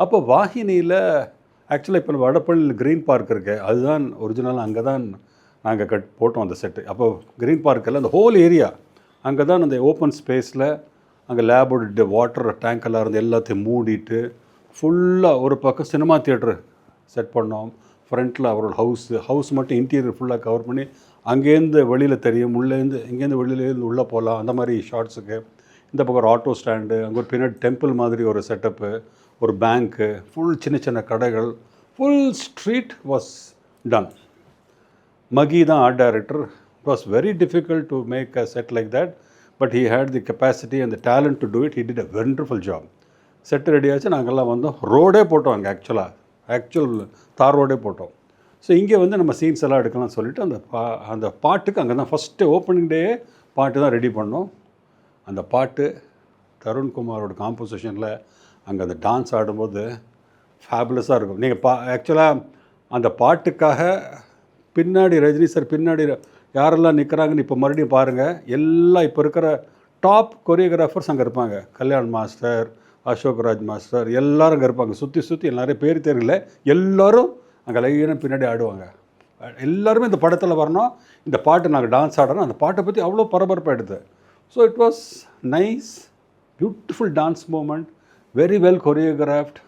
அப்போ வாகினியில் ஆக்சுவலாக இப்போ வடபழனியில் க்ரீன் பார்க் இருக்கு, அதுதான் ஒரிஜினல். அங்கே தான் நாங்கள் போட்டோம் அந்த செட்டு. அப்போ க்ரீன் பார்க்கில் அந்த ஹோல் ஏரியா அங்கே தான் அந்த ஓப்பன் ஸ்பேஸில் அங்கே லேபோட வாட்டர் டேங்க் எல்லாம் இருந்து எல்லாத்தையும் மூடிட்டு ஃபுல்லாக ஒரு பக்கம் சினிமா தியேட்டரு செட் பண்ணோம். ஃப்ரண்ட்டில் அவரோட ஹவுஸ் மட்டும் இன்டீரியர் ஃபுல்லாக கவர் பண்ணி அங்கேருந்து வெளியில் தெரியும், உள்ளேருந்து இங்கேருந்து வெளியிலேருந்து உள்ளே போகலாம், அந்த மாதிரி ஷார்ட்ஸுக்கு. இந்த பக்கம் ஒரு ஆட்டோ ஸ்டாண்டு, அங்கே ஒரு பின்னாடி டெம்பிள் மாதிரி ஒரு செட்டப்பு, ஒரு பேங்க்கு, ஃபுல் சின்ன சின்ன கடைகள், full street was done. Magi தான் art director. It was very difficult to make a set like that, but he had the capacity and the talent to do it. He did a wonderful job. Set ready ஆச்சு, நாங்கள்லாம் வந்தோம். ரோடே போட்டோம் அங்கே, actual தார் ரோடே போட்டோம். So இங்கே வந்து நம்ம சீன்ஸ் எல்லாம் எடுக்கலாம்னு சொல்லிட்டு அந்த பாட்டுக்கு அங்கே தான் ஃபஸ்ட்டு ஓப்பனிங் டே பாட்டு தான் ரெடி பண்ணோம். அந்த பாட்டு தருண்குமாரோட காம்போசிஷனில் அங்கே அந்த டான்ஸ் ஆடும்போது ஃபேபுலஸாக இருக்கும். நீங்கள் ஆக்சுவலாக அந்த பாட்டுக்காக பின்னாடி ரஜினி சார் பின்னாடி யாரெல்லாம் நிற்கிறாங்கன்னு இப்போ மறுபடியும் பாருங்கள். எல்லாம் இப்போ இருக்கிற டாப் கொரியோகிராஃபர்ஸ் அங்கே இருப்பாங்க. கல்யாண் மாஸ்டர், அசோக்ராஜ் மாஸ்டர், எல்லோரும் அங்கே இருப்பாங்க. சுற்றி நிறைய பேர் தெரியல, எல்லோரும் அங்கே லைனாக பின்னாடி ஆடுவாங்க. எல்லாருமே இந்த படத்தில் வரணும், இந்த பாட்டு நாங்கள் டான்ஸ் ஆடணும். அந்த பாட்டை பற்றி அவ்வளோ பரபரப்பாக எடுத்து. So it was nice, beautiful dance movement, very well choreographed.